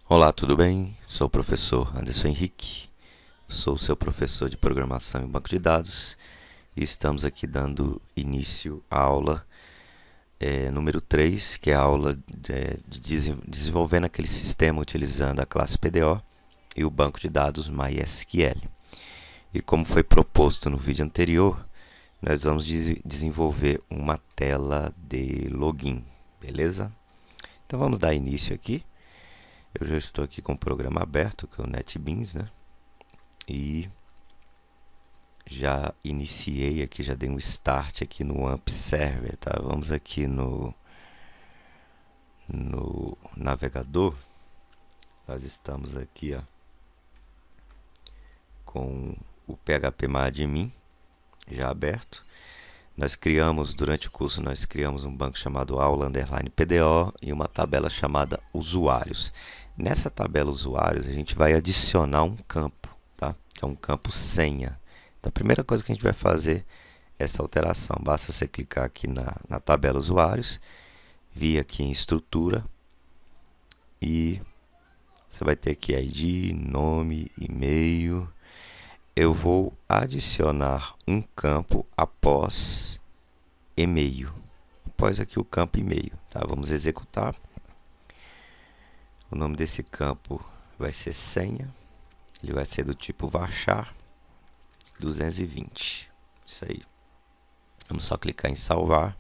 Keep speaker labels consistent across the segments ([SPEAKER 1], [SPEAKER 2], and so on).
[SPEAKER 1] Olá, tudo bem? Sou o professor Anderson Henrique, sou o seu professor de programação em banco de dados e estamos aqui dando início à aula número 3, que é a aula de desenvolvendo aquele sistema utilizando a classe PDO e o banco de dados MySQL. E como foi proposto no vídeo anterior, nós vamos desenvolver uma tela de login, beleza? Então vamos dar início aqui. Eu já estou aqui com o programa aberto, que é o NetBeans, né? E já iniciei aqui, já dei um start aqui no AMP Server, tá? Vamos aqui no navegador. Nós estamos aqui, ó, com o phpMyAdmin já aberto. Durante o curso, nós criamos um banco chamado aula_PDO e uma tabela chamada usuários. Nessa tabela usuários, a gente vai adicionar um campo, tá? Que é um campo senha. Então, a primeira coisa que a gente vai fazer é essa alteração. Basta você clicar aqui na tabela usuários, vir aqui em estrutura e você vai ter aqui ID, nome, e-mail. Eu vou adicionar um campo após e-mail. Após aqui o campo e-mail, tá? Vamos executar. O nome desse campo vai ser senha. Ele vai ser do tipo varchar 220. Isso aí. Vamos só clicar em salvar.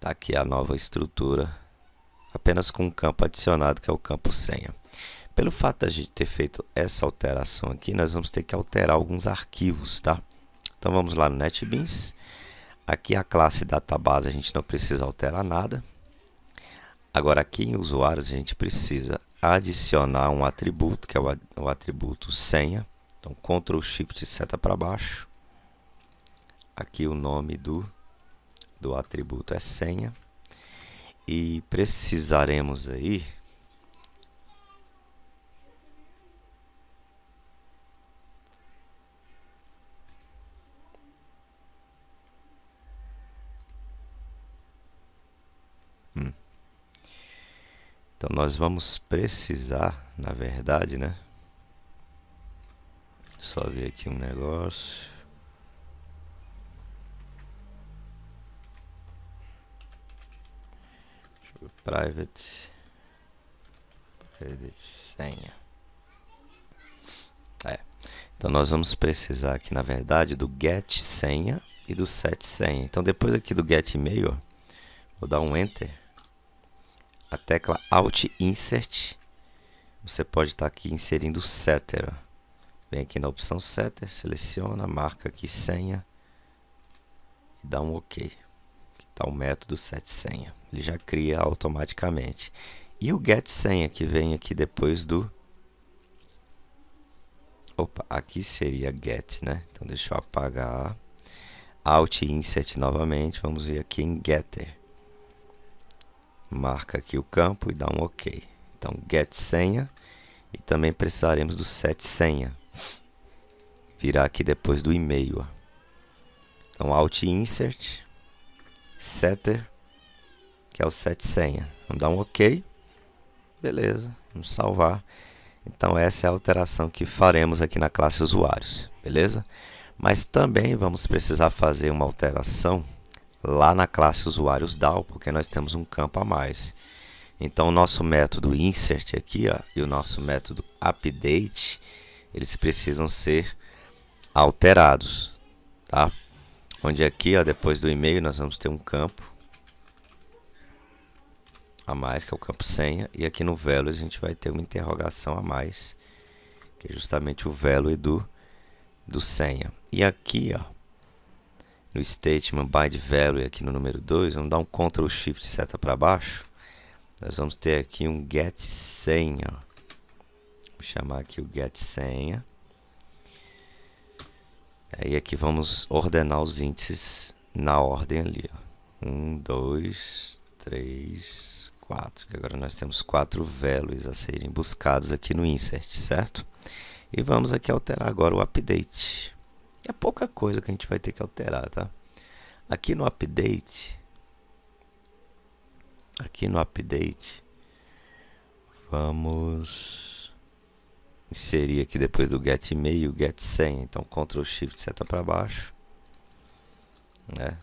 [SPEAKER 1] Tá aqui a nova estrutura, apenas com um campo adicionado, que é o campo senha. Pelo fato de a gente ter feito essa alteração aqui, nós vamos ter que alterar alguns arquivos, tá? Então vamos lá no NetBeans. Aqui a classe database a gente não precisa alterar nada. Agora aqui em usuários a gente precisa adicionar um atributo, que é o atributo senha. Então Ctrl Shift seta para baixo. Aqui o nome do atributo é senha. E precisaremos aí Então nós vamos precisar, na verdade, né? Só ver aqui um negócio. Private senha. Então nós vamos precisar aqui, na verdade, do get senha e do set senha. Então depois aqui do get e-mail, ó, vou dar um enter. A tecla Alt Insert, você pode estar aqui inserindo o setter. Vem aqui na opção setter, seleciona, marca aqui senha e dá um OK. Aqui está o método set senha. Ele já cria automaticamente. E o get senha que vem aqui depois do... Opa, aqui seria get, né? Então deixa eu apagar. Alt Insert novamente, vamos ver aqui em getter. Marca aqui o campo e dá um OK. Então, get senha. E também precisaremos do set senha. Virá aqui depois do e-mail. Então, Alt Insert. Setter. Que é o set senha. Vamos dar um OK. Beleza. Vamos salvar. Então, essa é a alteração que faremos aqui na classe usuários. Beleza? Mas também vamos precisar fazer uma alteração lá na classe usuários DAO, porque nós temos um campo a mais. Então o nosso método insert aqui, ó, e o nosso método update, eles precisam ser alterados, tá? Onde aqui, ó, depois do e-mail, nós vamos ter um campo a mais, que é o campo senha, e aqui no value a gente vai ter uma interrogação a mais, que é justamente o value do senha. E aqui, ó, no statement bind value, aqui no número 2, vamos dar um Ctrl Shift seta para baixo. Nós vamos ter aqui um get senha. Vou chamar aqui o get senha. Aí aqui vamos ordenar os índices na ordem ali, ó. 1, 2, 3, 4. Que agora nós temos 4 values a serem buscados aqui no insert, certo? E vamos aqui alterar agora o update. É pouca coisa que a gente vai ter que alterar, tá? Aqui no update, Vamos inserir aqui depois do get e-mail, get senha. Então Ctrl Shift seta para baixo, né?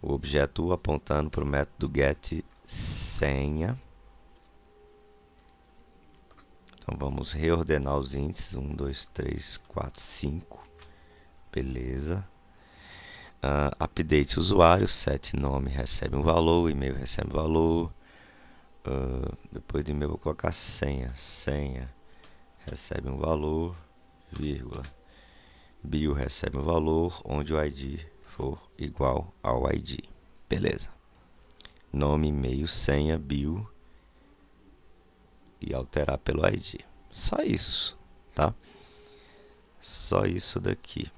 [SPEAKER 1] O objeto apontando para o método get senha. Então vamos reordenar os índices, 1, 2, 3, 4, 5, beleza. Update usuário, set nome recebe um valor, e-mail recebe um valor. Depois do e-mail vou colocar senha, senha recebe um valor, vírgula, bio recebe um valor, onde o ID for igual ao ID, beleza. Nome, e-mail, senha, bio e alterar pelo ID. Só isso, tá? Só isso daqui.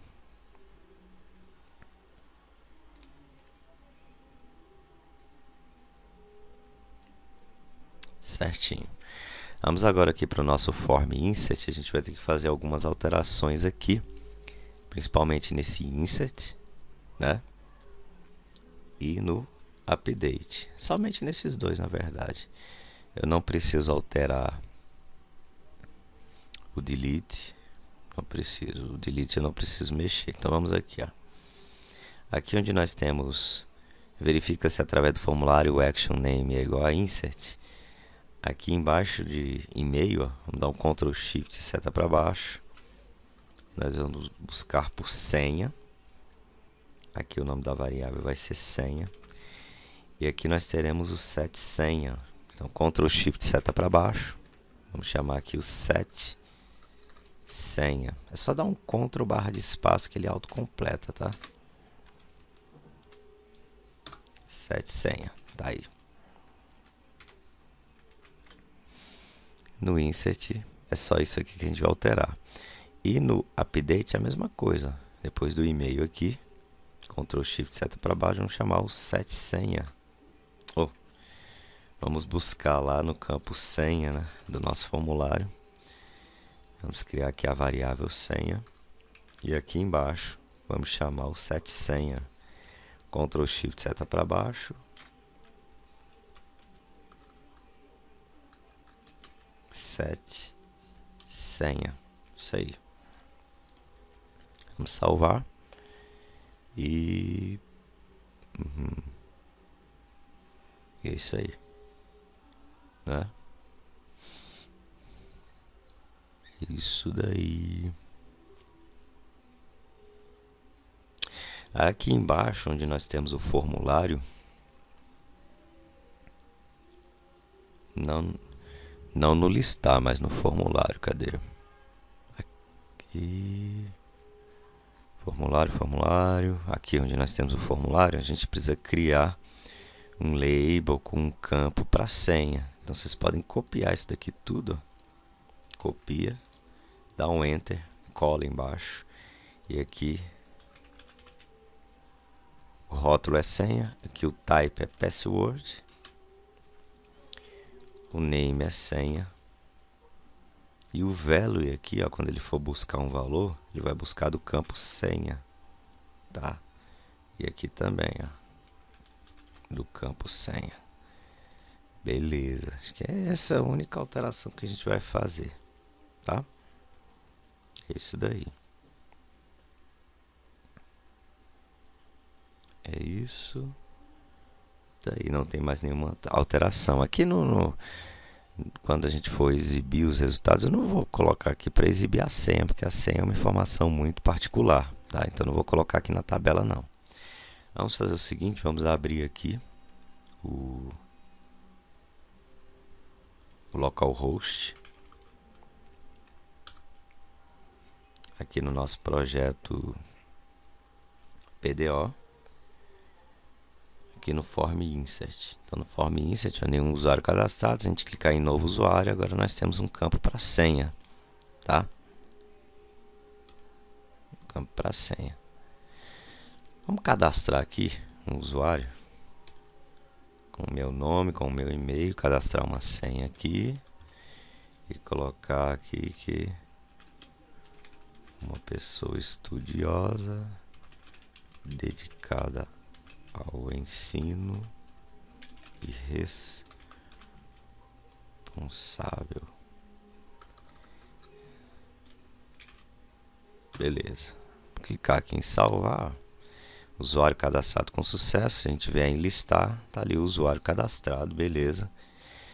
[SPEAKER 1] Certinho. Vamos agora aqui para o nosso form insert. A gente vai ter que fazer algumas alterações aqui, principalmente nesse insert, né? E no update. Somente nesses dois, na verdade. Eu não preciso alterar o delete. Não preciso. O delete eu não preciso mexer. Então vamos aqui, ó. Aqui onde nós temos, verifica se através do formulário o action name é igual a insert. Aqui embaixo de e-mail, ó, vamos dar um Ctrl Shift e seta para baixo. Nós vamos buscar por senha. Aqui o nome da variável vai ser senha. E aqui nós teremos o set senha. Então Ctrl Shift seta para baixo. Vamos chamar aqui o set senha. É só dar um Ctrl barra de espaço que ele autocompleta, tá? Set senha. Tá aí. No insert é só isso aqui que a gente vai alterar. E no update é a mesma coisa. Depois do e-mail aqui, Ctrl Shift seta para baixo, vamos chamar o set senha. Vamos buscar lá no campo senha, né, do nosso formulário. Vamos criar aqui a variável senha. E aqui embaixo vamos chamar o set senha. Ctrl Shift seta para baixo. Set senha. Isso aí. Vamos salvar. E é isso aí, né? Isso daí. Aqui embaixo, onde nós temos o formulário, não no listar, mas no formulário. Cadê? Aqui. Formulário. Aqui onde nós temos o formulário, a gente precisa criar um label com um campo para senha. Então vocês podem copiar isso daqui tudo. Copia, dá um enter, cola embaixo. E aqui o rótulo é senha, aqui o type é password, o name é senha. E o value aqui, ó, quando ele for buscar um valor, ele vai buscar do campo senha, tá? E aqui também, ó, do campo senha. Beleza, acho que é essa a única alteração que a gente vai fazer, tá? É isso daí. É isso. Daí não tem mais nenhuma alteração. Aqui quando a gente for exibir os resultados, eu não vou colocar aqui para exibir a senha, porque a senha é uma informação muito particular, tá? Então não vou colocar aqui na tabela não. Vamos fazer o seguinte, vamos abrir aqui o localhost aqui no nosso projeto PDO, aqui no form insert. Então no form insert, nenhum usuário cadastrado, se a gente clicar em novo usuário, agora nós temos um campo para senha, tá? Um campo para senha. Vamos cadastrar aqui um usuário com o meu nome, com o meu e-mail, cadastrar uma senha aqui e colocar aqui que uma pessoa estudiosa dedicada ao ensino e responsável. Beleza. Clicar aqui em salvar. Usuário cadastrado com sucesso. A gente vier em listar, tá ali o usuário cadastrado, beleza.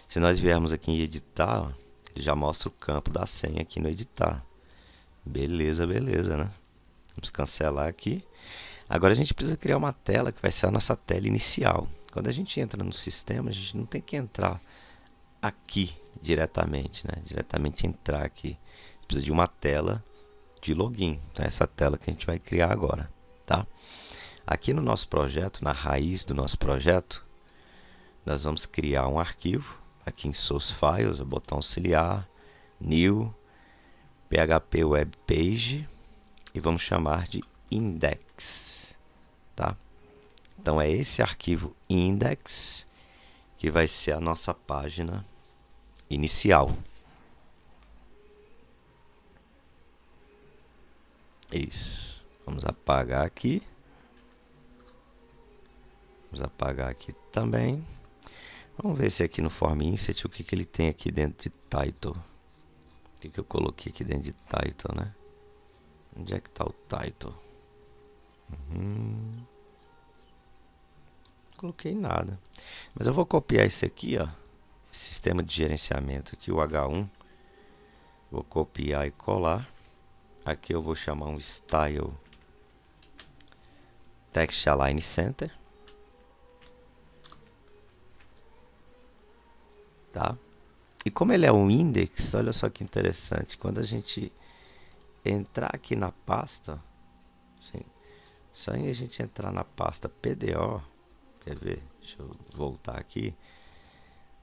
[SPEAKER 1] Se nós viermos aqui em editar, ó, ele já mostra o campo da senha aqui no editar. Beleza, beleza, né? Vamos cancelar aqui. Agora a gente precisa criar uma tela que vai ser a nossa tela inicial. Quando a gente entra no sistema, a gente não tem que entrar aqui diretamente, né? Diretamente entrar aqui. A gente precisa de uma tela de login. Então, é essa tela que a gente vai criar agora, tá? Aqui no nosso projeto, na raiz do nosso projeto, nós vamos criar um arquivo. Aqui em Source Files, o botão auxiliar, New, PHP Web Page, e vamos chamar de Index, tá? Então, é esse arquivo Index que vai ser a nossa página inicial. Isso. Vamos apagar aqui. Vamos apagar aqui também. Vamos ver se aqui no Form Insert o que ele tem aqui dentro de Title. O que eu coloquei aqui dentro de Title, né? Onde é que está o Title? Coloquei nada. Mas eu vou copiar esse aqui, ó. Sistema de gerenciamento aqui, o H1. Vou copiar e colar. Aqui eu vou chamar um Style Text Align Center. Tá? E como ele é um index, olha só que interessante. Quando a gente entrar aqui na pasta, assim, só em a gente entrar na pasta PDO, quer ver? Deixa eu voltar aqui.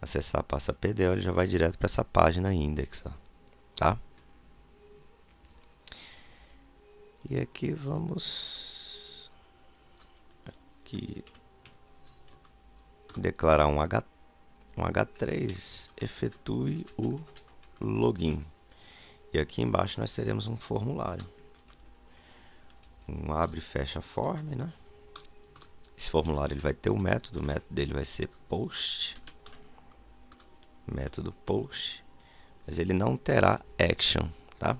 [SPEAKER 1] Acessar a pasta PDO, ele já vai direto para essa página index, ó, tá? E aqui vamos aqui declarar um H3, efetue o login. E aqui embaixo nós teremos um formulário. Um abre e fecha form, né? Esse formulário ele vai ter o método dele vai ser post. Método post. Mas ele não terá action, tá?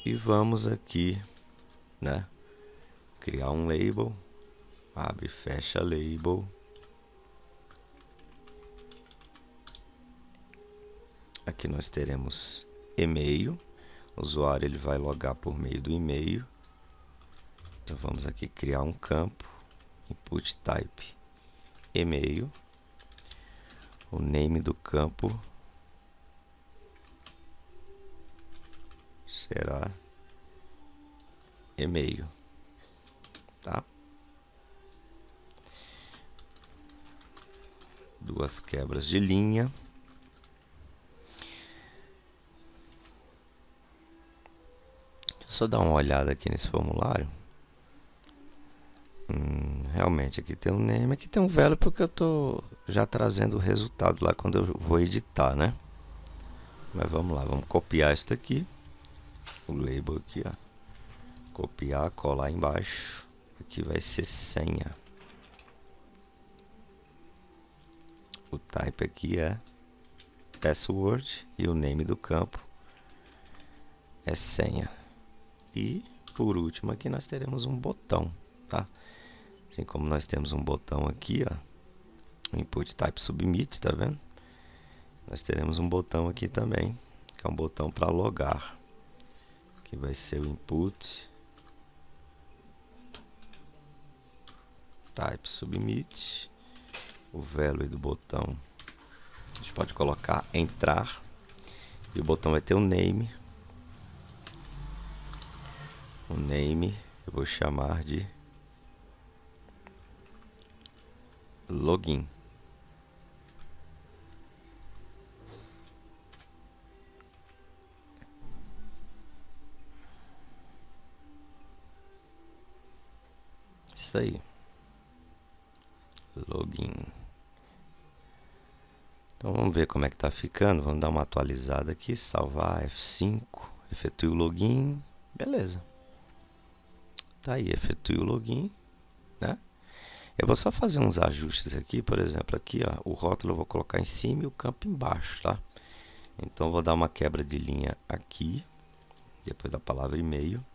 [SPEAKER 1] E vamos aqui, né? Criar um label. Abre e fecha label. Aqui nós teremos e-mail. O usuário ele vai logar por meio do e-mail. Então vamos aqui criar um campo. Input type e-mail. O name do campo será e-mail, tá? Duas quebras de linha. Deixa eu só dar uma olhada aqui nesse formulário. Realmente aqui tem um name, aqui tem um value porque eu estou já trazendo o resultado lá quando eu vou editar, né? Mas vamos lá, vamos copiar isso daqui. O label aqui, ó. Copiar, colar embaixo. Aqui vai ser senha. O type aqui é password e o name do campo é senha. E por último aqui nós teremos um botão, tá? Assim como nós temos um botão aqui, ó, o input type submit, tá vendo? Nós teremos um botão aqui também, que é um botão para logar, que vai ser o input type submit. O value do botão a gente pode colocar entrar, e o botão vai ter um name. O name eu vou chamar de login. Isso aí. Login. Então vamos ver como é que está ficando. Vamos dar uma atualizada aqui. Salvar F5. Efetue o login. Beleza. Tá aí, efetue o login, né? Eu vou só fazer uns ajustes aqui, por exemplo, aqui ó, o rótulo eu vou colocar em cima e o campo embaixo, tá? Então eu vou dar uma quebra de linha aqui, depois da palavra e-mail,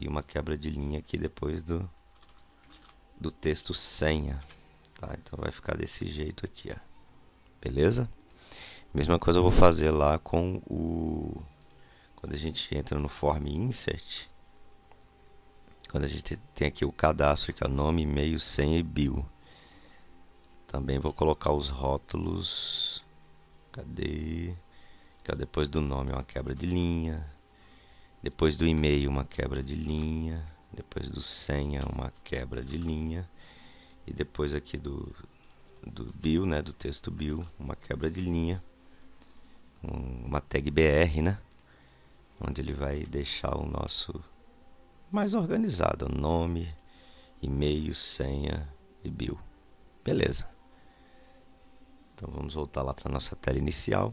[SPEAKER 1] e uma quebra de linha aqui depois do texto senha, tá? Então vai ficar desse jeito aqui, ó. Beleza? Mesma coisa eu vou fazer lá com quando a gente entra no Form Insert, quando a gente tem aqui o cadastro, que é o nome, e-mail, senha e bill. Também vou colocar os rótulos. Cadê? Que é depois do nome uma quebra de linha. Depois do e-mail uma quebra de linha. Depois do senha uma quebra de linha. E depois aqui do bill, né, do texto bill, uma quebra de linha. Uma tag BR, né? Onde ele vai deixar o nosso mais organizado, nome, e-mail, senha e bill. Beleza. Então vamos voltar lá para a nossa tela inicial.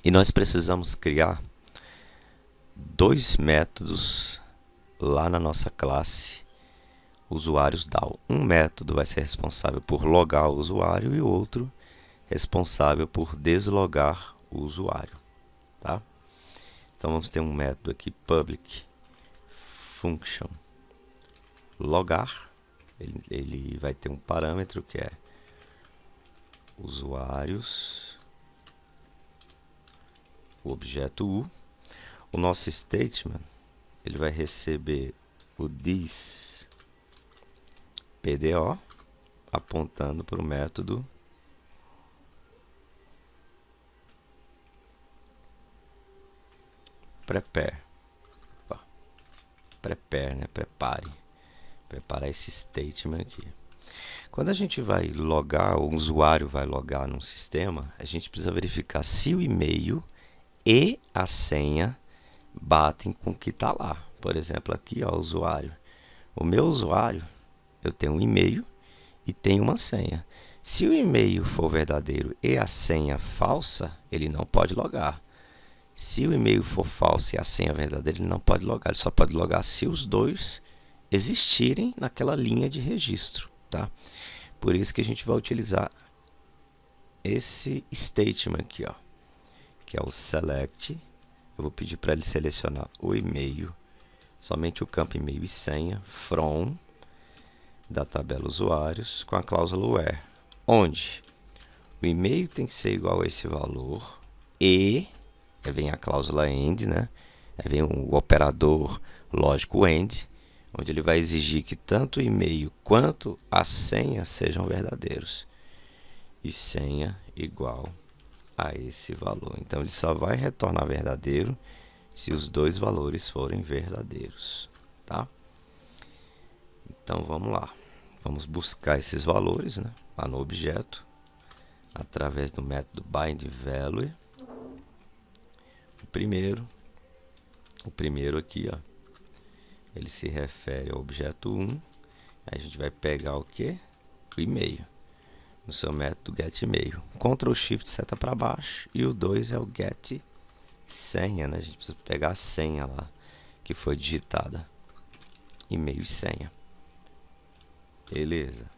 [SPEAKER 1] E nós precisamos criar dois métodos lá na nossa classe usuários DAO. Um método vai ser responsável por logar o usuário e o outro responsável por deslogar o usuário, tá? Então vamos ter um método aqui, public function logar. Ele vai ter um parâmetro que é usuários, o objeto U. O nosso statement, ele vai receber o this PDO, apontando para o método prepare. Prepare, né? Preparar esse statement aqui. Quando a gente vai logar, o usuário vai logar num sistema, a gente precisa verificar se o e-mail e a senha batem com o que está lá. Por exemplo, aqui, ó, usuário. O meu usuário, eu tenho um e-mail e tenho uma senha. Se o e-mail for verdadeiro e a senha falsa, ele não pode logar. Se o e-mail for falso e a senha verdadeira, ele não pode logar. Ele só pode logar se os dois existirem naquela linha de registro, tá? Por isso que a gente vai utilizar esse statement aqui, ó, que é o select. Eu vou pedir para ele selecionar o e-mail, somente o campo e-mail e senha, from, da tabela usuários, com a cláusula where, onde o e-mail tem que ser igual a esse valor e aí vem a cláusula AND, né? Aí vem o operador lógico AND, onde ele vai exigir que tanto o e-mail quanto a senha sejam verdadeiros. E senha igual a esse valor. Então, ele só vai retornar verdadeiro se os dois valores forem verdadeiros, tá? Então, vamos lá. Vamos buscar esses valores, né, lá no objeto, através do método bindValue. O primeiro aqui, ó, ele se refere ao objeto 1. Aí a gente vai pegar o que? O e-mail. No seu método getEmail. Ctrl Shift seta para baixo. E o 2 é o get senha, né? A gente precisa pegar a senha lá que foi digitada. E-mail e senha. Beleza.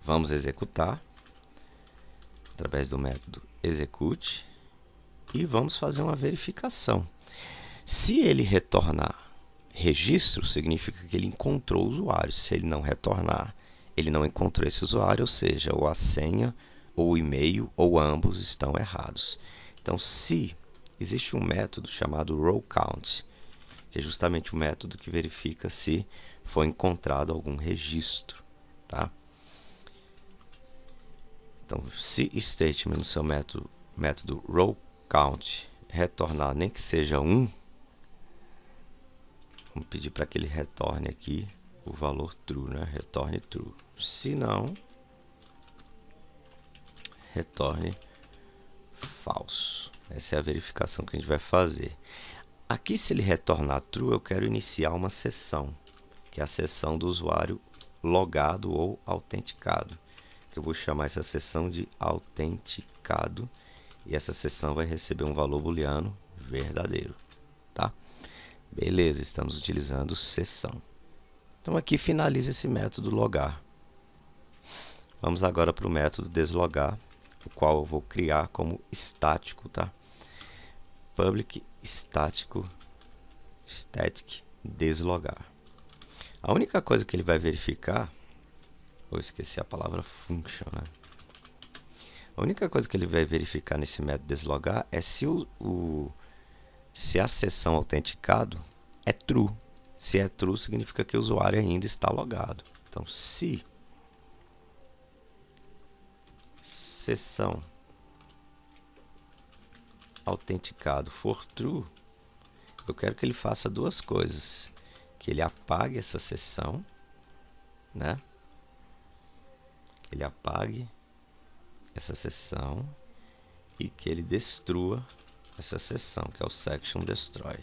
[SPEAKER 1] Vamos executar através do método execute. E vamos fazer uma verificação. Se ele retornar registro, significa que ele encontrou o usuário. Se ele não retornar, ele não encontrou esse usuário, ou seja, ou a senha, ou o e-mail, ou ambos estão errados. Então, se existe um método chamado rowCount, que é justamente o método que verifica se foi encontrado algum registro, tá? Então, se statement no seu método rowCount retornar nem que seja 1, vamos pedir para que ele retorne aqui o valor true, né? Retorne true. Se não, retorne falso. Essa é a verificação que a gente vai fazer. Aqui, se ele retornar true, eu quero iniciar uma sessão, que é a sessão do usuário logado ou autenticado. Eu vou chamar essa sessão de autenticado e essa sessão vai receber um valor booleano verdadeiro, tá? Beleza, estamos utilizando sessão. Então aqui finaliza esse método logar. Vamos agora para o método deslogar, o qual eu vou criar como estático, tá? Public estático static deslogar. A única coisa que ele vai verificar, eu esqueci a palavra function, né? A única coisa que ele vai verificar nesse método deslogar é se se a sessão autenticado é true. Se é true, significa que o usuário ainda está logado. Então, se sessão autenticado for true, eu quero que ele faça duas coisas. Que ele apague essa sessão, né? Que ele apague essa sessão e que ele destrua essa sessão, que é o section destroy.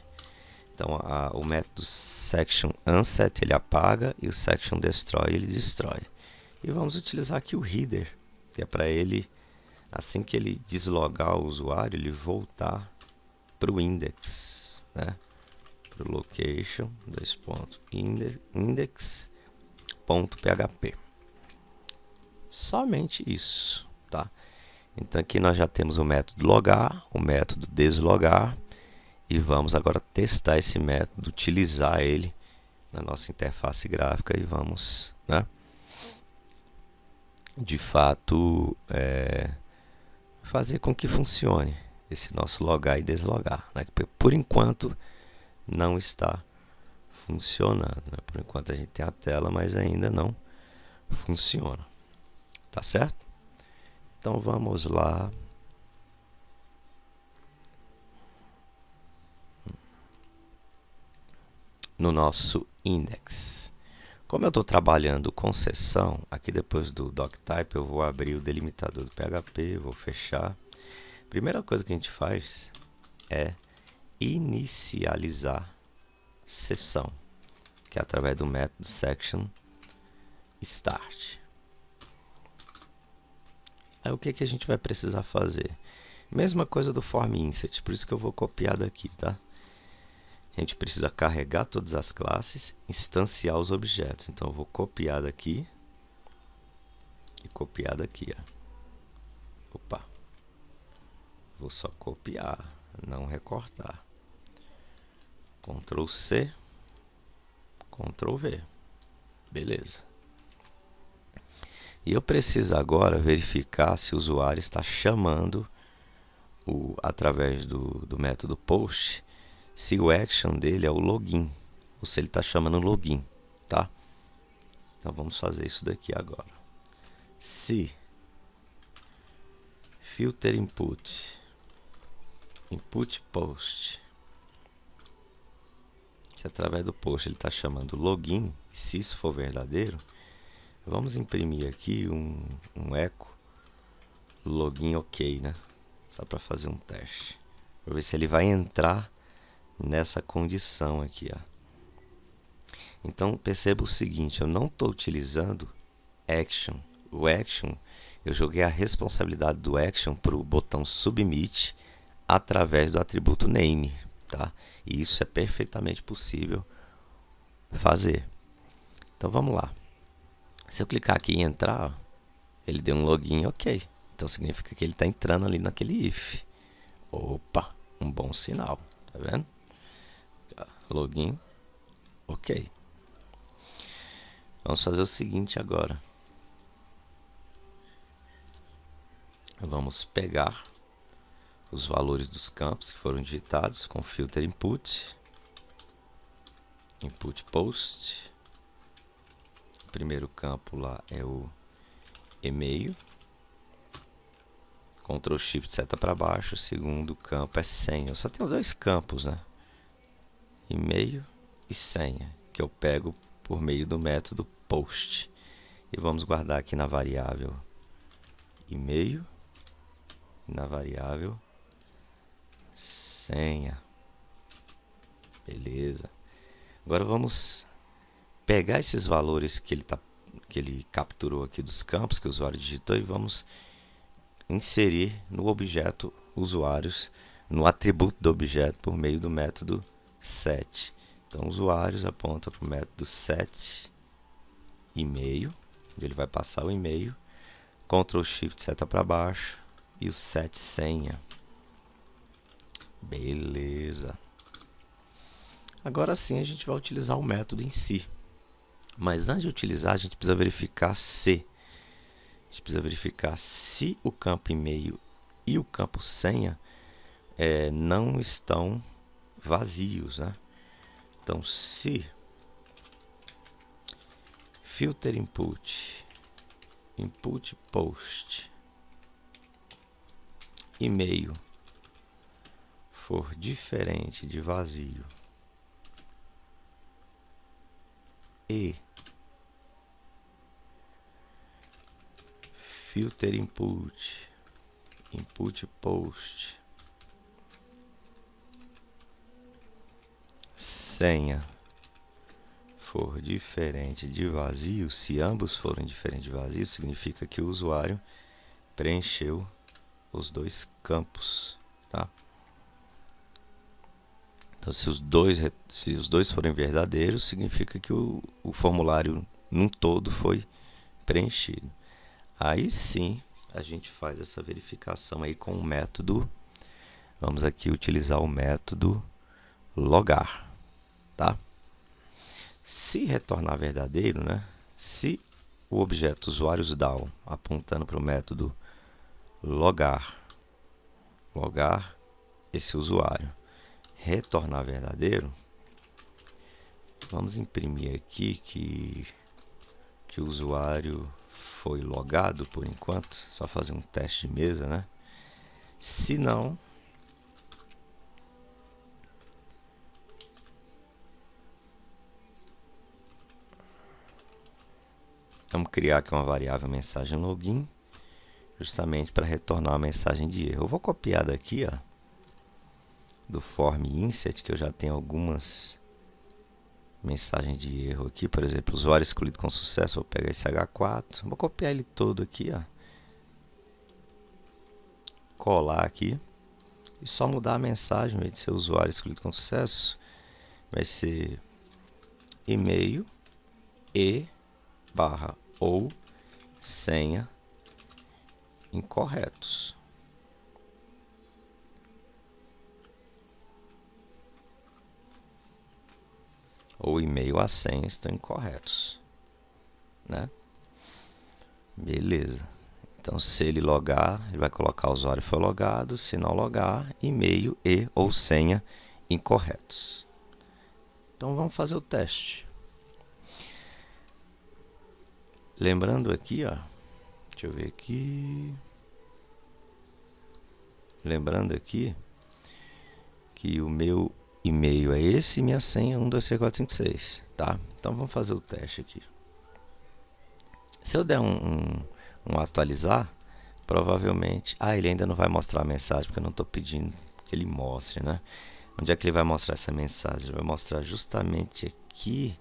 [SPEAKER 1] Então, o método section unset ele apaga e o section destroy ele destrói. E vamos utilizar aqui o header, que é para ele, assim que ele deslogar o usuário, ele voltar para o index, né? Para o location, index.php. Somente isso, tá? Então aqui nós já temos o método logar, o método deslogar, e vamos agora testar esse método, utilizar ele na nossa interface gráfica e vamos, né, de fato fazer com que funcione esse nosso logar e deslogar, né? Por enquanto não está funcionando, né? Por enquanto a gente tem a tela, mas ainda não funciona, tá certo? Então vamos lá. No nosso index. Como eu estou trabalhando com seção, aqui depois do doctype eu vou abrir o delimitador do PHP, vou fechar. Primeira coisa que a gente faz é inicializar seção, que é através do método section start. Aí o que a gente vai precisar fazer? Mesma coisa do form insert, por isso que eu vou copiar daqui, tá? A gente precisa carregar todas as classes, instanciar os objetos. Então eu vou copiar daqui e copiar daqui, ó. Opa. Vou só copiar, não recortar. Ctrl C, Ctrl V. Beleza. E eu preciso agora verificar se o usuário está chamando através do método post, se o action dele é o login, ou se ele está chamando login, tá? Então vamos fazer isso daqui agora. Se filter input post, se através do post ele está chamando login, se isso for verdadeiro, vamos imprimir aqui um echo login ok, né? Só para fazer um teste. Para ver se ele vai entrar nessa condição aqui, ó. Então perceba o seguinte, eu não estou utilizando action. O action, eu joguei a responsabilidade do action para o botão submit através do atributo name, tá? E isso é perfeitamente possível fazer. Então vamos lá. Se eu clicar aqui em entrar, ele deu um login ok. Então significa que ele está entrando ali naquele if. Opa, um bom sinal, tá vendo? Login ok. Vamos fazer o seguinte agora. Vamos pegar os valores dos campos que foram digitados com filter input post. O primeiro campo lá é o e-mail. Ctrl Shift seta para baixo. O segundo campo é senha. Eu só tenho dois campos, né? E-mail e senha, que eu pego por meio do método post. E vamos guardar aqui na variável e-mail, na variável senha. Beleza. Agora vamos pegar esses valores que ele capturou aqui dos campos que o usuário digitou e vamos inserir no objeto usuários, no atributo do objeto por meio do método set. Então, usuários aponta para o método set e-mail, onde ele vai passar o e-mail, Ctrl Shift seta para baixo e o set senha. Beleza. Agora sim a gente vai utilizar o método em si. Mas antes de utilizar, a gente precisa verificar se. A gente precisa verificar se o campo e-mail e o campo senha não estão vazios, né? Então, se filter input, input post, e-mail for diferente de vazio e filter input, input post, senha for diferente de vazio, se ambos forem diferentes de vazio, significa que o usuário preencheu os dois campos, tá? Então, se os dois forem verdadeiros, significa que o formulário num todo foi preenchido. Aí sim, a gente faz essa verificação aí com o método. Vamos aqui utilizar o método logar, tá? Se retornar verdadeiro, né? Se o objeto usuários.down apontando para o método logar esse usuário retornar verdadeiro, vamos imprimir aqui que o usuário foi logado por enquanto, só fazer um teste de mesa, né? Se não, vamos criar aqui uma variável mensagem login, justamente para retornar uma mensagem de erro. Eu vou copiar daqui, ó, do form insert, que eu já tenho algumas mensagens de erro aqui. Por exemplo, usuário escolhido com sucesso. Vou pegar esse H4, vou copiar ele todo aqui, ó, colar aqui e só mudar a mensagem. Em vez de ser usuário escolhido com sucesso, vai ser e-mail e barra ou senha incorretos. Ou e-mail a senha estão incorretos, né? Beleza. Então, se ele logar, ele vai colocar o usuário foi logado. Se não logar, e-mail e ou senha incorretos. Então, vamos fazer o teste. Lembrando aqui, ó, deixa eu ver aqui. Lembrando aqui que o meu e-mail é esse e minha senha 123456, tá? Então vamos fazer o teste aqui. Se eu der um atualizar, provavelmente... ele ainda não vai mostrar a mensagem, porque eu não estou pedindo que ele mostre, né? Onde é que ele vai mostrar essa mensagem? Ele vai mostrar justamente aqui,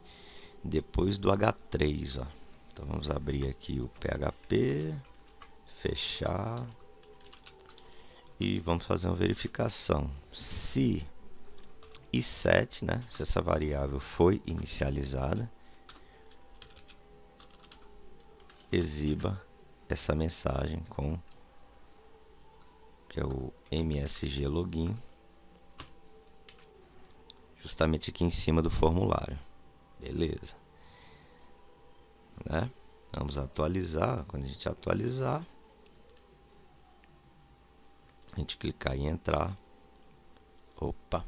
[SPEAKER 1] depois do H3, ó. Então vamos abrir aqui o PHP, fechar e vamos fazer uma verificação. Se i7, né, se essa variável foi inicializada, exiba essa mensagem com que é o MSG login, justamente aqui em cima do formulário. Beleza, né? Vamos atualizar. Quando a gente atualizar, a gente clicar em entrar. Opa,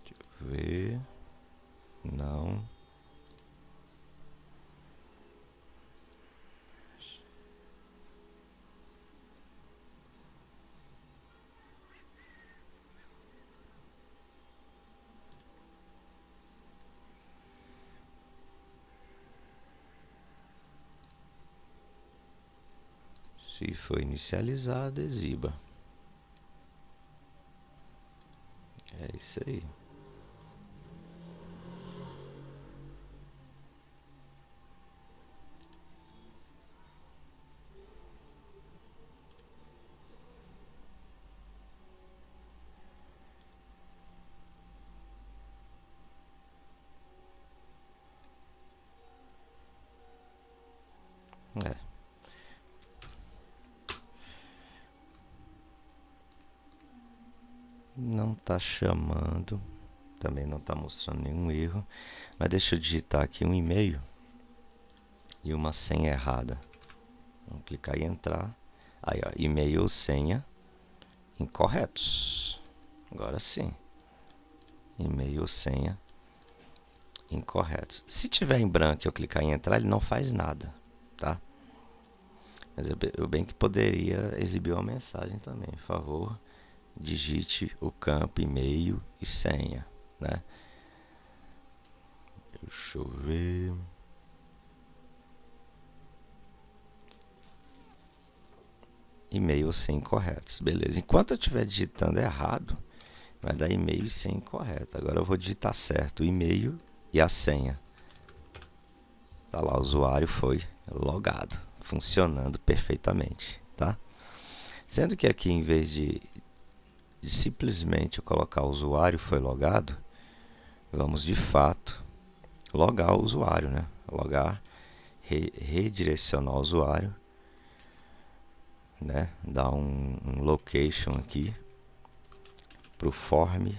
[SPEAKER 1] deixa eu ver. Não. Se foi inicializado, exiba. É isso aí. Não está chamando, também não está mostrando nenhum erro, mas deixa eu digitar aqui um e-mail e uma senha errada. Vamos clicar em entrar. Aí, ó, e-mail ou senha incorretos. Agora sim. E-mail ou senha incorretos. Se tiver em branco e eu clicar em entrar, ele não faz nada, tá? Mas eu bem que poderia exibir uma mensagem também. Por favor, digite o campo e-mail e senha, né? Deixa eu ver. E-mail sem incorretos, beleza. Enquanto eu estiver digitando errado, vai dar e-mail sem incorreto. Agora eu vou digitar certo o e-mail e a senha. Tá lá, o usuário foi logado, funcionando perfeitamente, tá? Sendo que aqui, em vez de simplesmente eu colocar o usuário foi logado, vamos de fato logar o usuário, né? Logar, redirecionar o usuário, né? Dar um location aqui para o form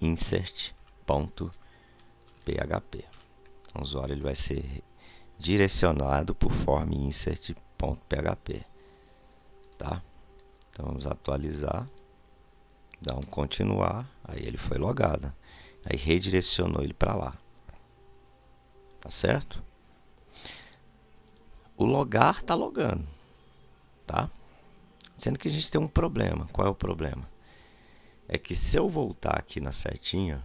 [SPEAKER 1] insert.php. O usuário ele vai ser direcionado por form insert.php, tá? Então vamos atualizar, dar um continuar, aí ele foi logado, aí redirecionou ele para lá, tá certo? O logar está logando, tá? Sendo que a gente tem um problema. Qual é o problema? É que se eu voltar aqui na setinha,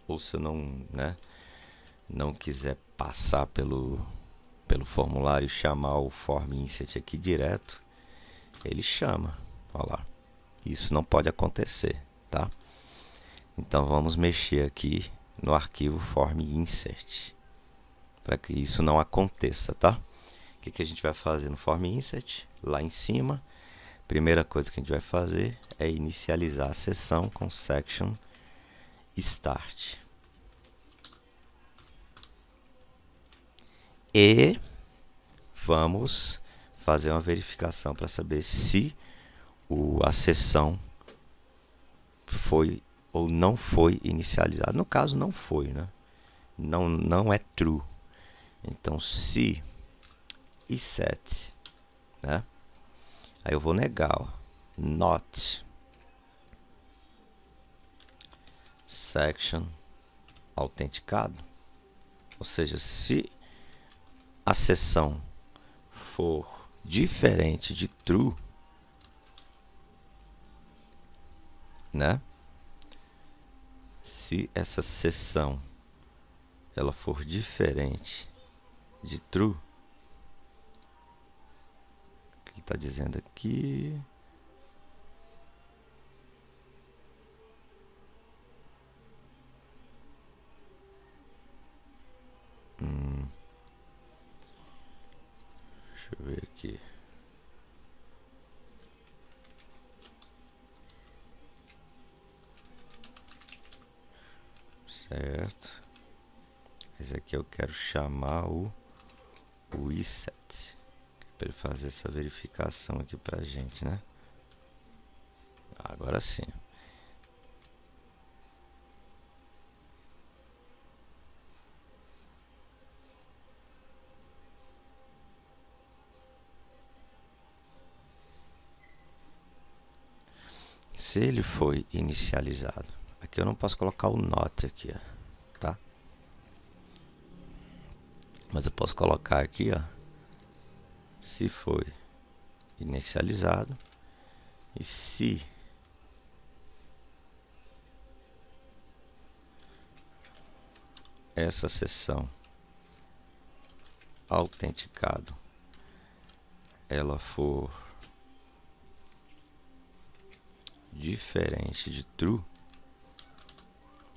[SPEAKER 1] ou se eu não quiser passar pelo formulário e chamar o form insert aqui direto, ele chama, olha lá. Isso não pode acontecer, tá? Então vamos mexer aqui no arquivo form insert para que isso não aconteça, tá? O que a gente vai fazer no form insert? Lá em cima, primeira coisa que a gente vai fazer é inicializar a sessão com section start. E vamos fazer uma verificação para saber se a sessão foi ou não foi inicializada. No caso, não foi, né? Não é true. Então, se e set, né? Aí eu vou negar, ó, not section autenticado. Ou seja, se a sessão for diferente de true, né? Se essa sessão ela for diferente de true, o que está dizendo aqui? Deixa eu ver aqui. Certo. Esse aqui eu quero chamar o reset para ele fazer essa verificação aqui pra gente, né? Agora sim. Se ele foi inicializado, aqui eu não posso colocar o not aqui, ó, tá? Mas eu posso colocar aqui, ó, se foi inicializado e se essa sessão autenticado ela for diferente de true,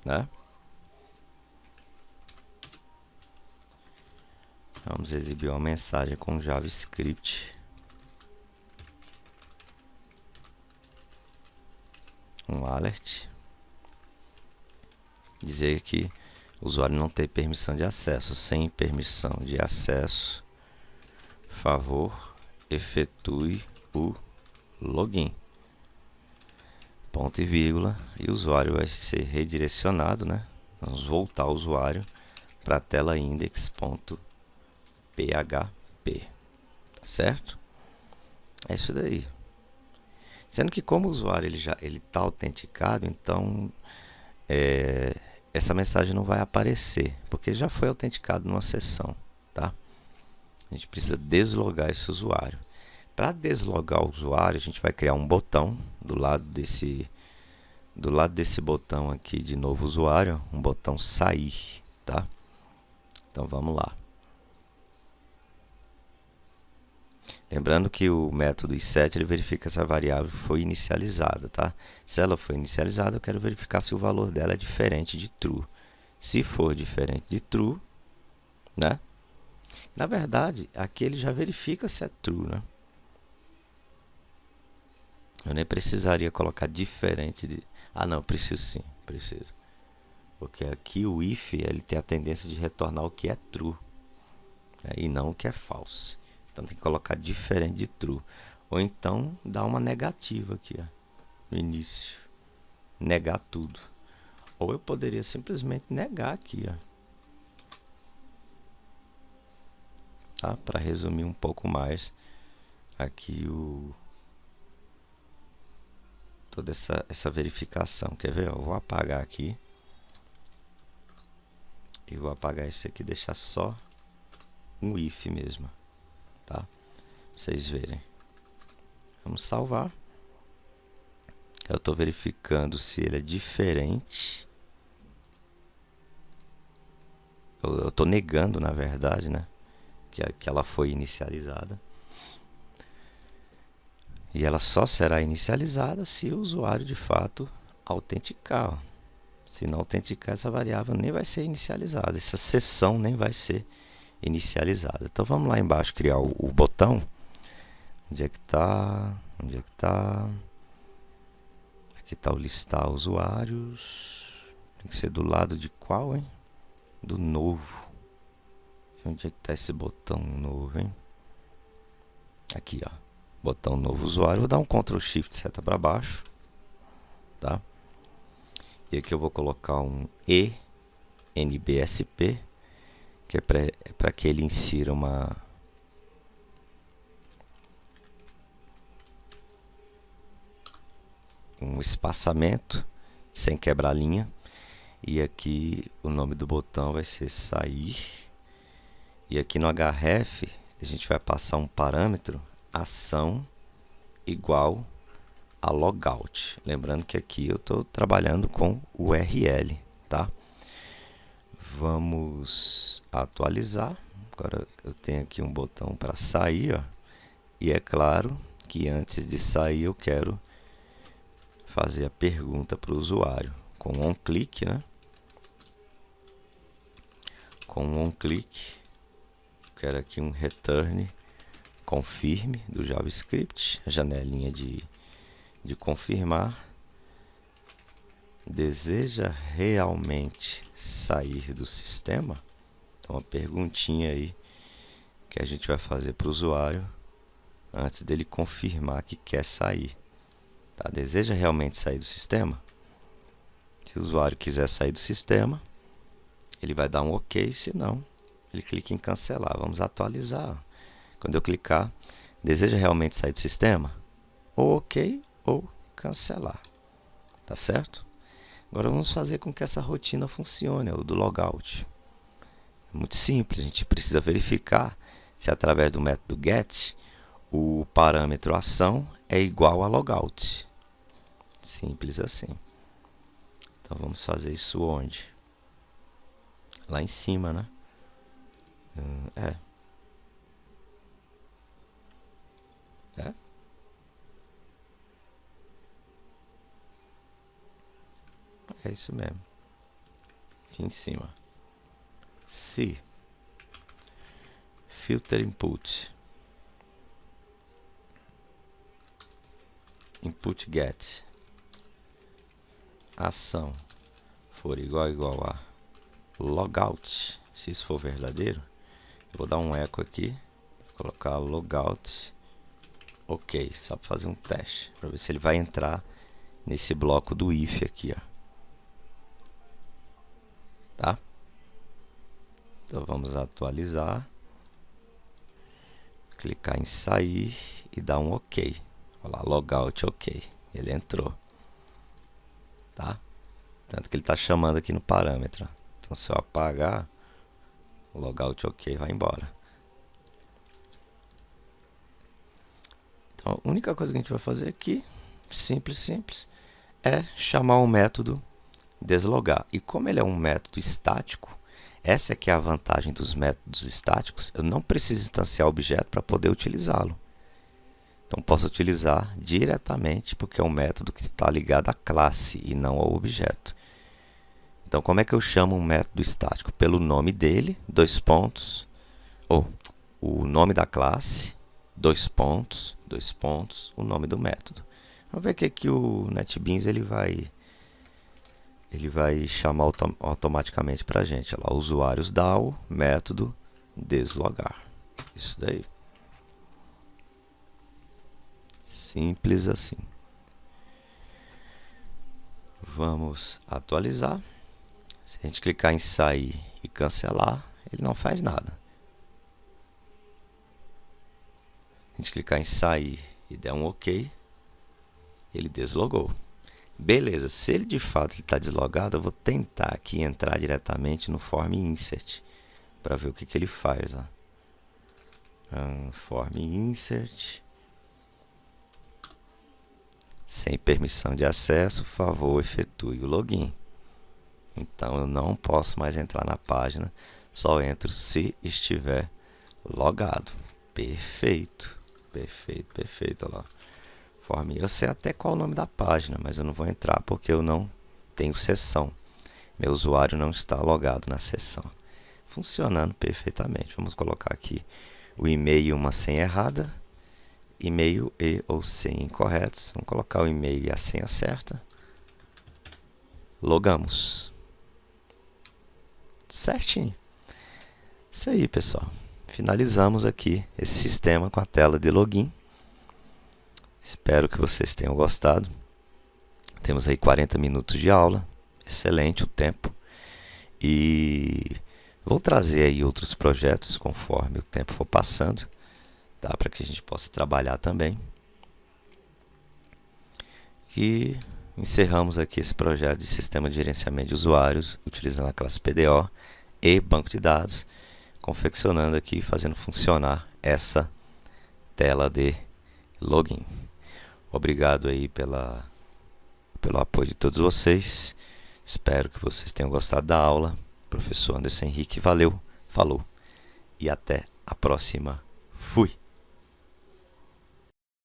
[SPEAKER 1] né? Vamos exibir uma mensagem com JavaScript, um alert, dizer que o usuário não tem permissão de acesso. Sem permissão de acesso, favor, efetue o login. Ponto e vírgula, e o usuário vai ser redirecionado, né? Vamos voltar o usuário para a tela index.php, certo? É isso daí. Sendo que como o usuário ele está autenticado, então essa mensagem não vai aparecer, porque já foi autenticado numa sessão, tá? A gente precisa deslogar esse usuário. Para deslogar o usuário, a gente vai criar um botão do lado desse botão aqui de novo usuário, um botão sair, tá? Então vamos lá. Lembrando que o método isEt ele verifica se a variável foi inicializada, tá? Se ela foi inicializada, eu quero verificar se o valor dela é diferente de true. Se for diferente de true, né? Na verdade, aqui ele já verifica se é true, né? Eu nem precisaria colocar diferente de... Ah, não, preciso sim, preciso. Porque aqui o if ele tem a tendência de retornar o que é true, né? E não o que é false. Então tem que colocar diferente de true. Ou então dar uma negativa aqui, ó, no início. Negar tudo. Ou eu poderia simplesmente negar aqui, ó. Tá? Para resumir um pouco mais aqui toda essa verificação. Quer ver? Eu vou apagar aqui. E vou apagar esse aqui, deixar só um if mesmo, tá? Pra vocês verem. Vamos salvar. Eu estou verificando se ele é diferente. Eu estou negando, na verdade, né? Que ela foi inicializada. E ela só será inicializada se o usuário de fato autenticar. Se não autenticar, essa variável nem vai ser inicializada. Essa seção nem vai ser inicializada. Então vamos lá embaixo criar o botão. Onde é que está? Onde é que está? Aqui está o listar usuários. Tem que ser do lado de qual, hein? Do novo. Onde é que está esse botão novo, hein? Aqui, ó. Botão novo usuário. Vou dar um Ctrl Shift seta para baixo. Tá? E aqui eu vou colocar um enbsp, que é para que ele insira um espaçamento sem quebrar a linha. E aqui o nome do botão vai ser sair. E aqui no href a gente vai passar um parâmetro ação igual a logout. Lembrando que aqui eu estou trabalhando com URL, tá? Vamos atualizar. Agora eu tenho aqui um botão para sair, ó. E é claro que antes de sair eu quero fazer a pergunta para o usuário com um clique, né? Com um clique, quero aqui um return confirme do JavaScript, a janelinha de confirmar. Deseja realmente sair do sistema? Então, uma perguntinha aí que a gente vai fazer para o usuário antes dele confirmar que quer sair. Tá? Deseja realmente sair do sistema? Se o usuário quiser sair do sistema, ele vai dar um OK, se não, ele clica em cancelar. Vamos atualizar. Quando eu clicar, deseja realmente sair do sistema? Ou OK ou cancelar. Tá certo? Agora vamos fazer com que essa rotina funcione, o do logout. É muito simples, a gente precisa verificar se através do método get o parâmetro ação é igual a logout. Simples assim. Então vamos fazer isso onde? Lá em cima, né? É isso mesmo. Aqui em cima. Se filter input get ação for igual a logout, se isso for verdadeiro, eu vou dar um eco aqui, vou colocar logout OK, só para fazer um teste, para ver se ele vai entrar nesse bloco do if aqui, ó. Tá? Então vamos atualizar, clicar em sair e dar um OK. Olha lá, logout OK, ele entrou, tá? Tanto que ele está chamando aqui no parâmetro. Então se eu apagar, o logout OK vai embora. Então a única coisa que a gente vai fazer aqui, simples, é chamar o método deslogar. E como ele é um método estático, essa aqui é a vantagem dos métodos estáticos, eu não preciso instanciar o objeto para poder utilizá-lo. Então posso utilizar diretamente, porque é um método que está ligado à classe e não ao objeto. Então como é que eu chamo um método estático? Pelo nome dele, dois pontos, ou o nome da classe, dois pontos, o nome do método. Vamos ver o que o NetBeans ele vai chamar automaticamente para a gente. Olha lá, usuários DAO, método deslogar. Isso daí. Simples assim. Vamos atualizar. Se a gente clicar em sair e cancelar, ele não faz nada. A gente clicar em sair e der um OK, ele deslogou. Beleza, se ele de fato está deslogado, eu vou tentar aqui entrar diretamente no form insert para ver o que ele faz. Ó. Form insert. Sem permissão de acesso, por favor, efetue o login. Então eu não posso mais entrar na página, só entro se estiver logado. Perfeito, olha lá. Eu sei até qual é o nome da página, mas eu não vou entrar porque eu não tenho sessão. Meu usuário não está logado na sessão. Funcionando perfeitamente. Vamos colocar aqui o e-mail e uma senha errada. E-mail e ou senha incorretos. Vamos colocar o e-mail e a senha certa. Logamos. Certinho. Isso aí, pessoal. Finalizamos aqui esse sistema com a tela de login. Espero que vocês tenham gostado. Temos aí 40 minutos de aula. Excelente o tempo. E vou trazer aí outros projetos conforme o tempo for passando, tá? Para que a gente possa trabalhar também. E encerramos aqui esse projeto de sistema de gerenciamento de usuários, utilizando a classe PDO e banco de dados, confeccionando aqui, fazendo funcionar essa tela de login. Obrigado aí pelo apoio de todos vocês. Espero que vocês tenham gostado da aula. Professor Anderson Henrique, valeu, falou e até a próxima. Fui!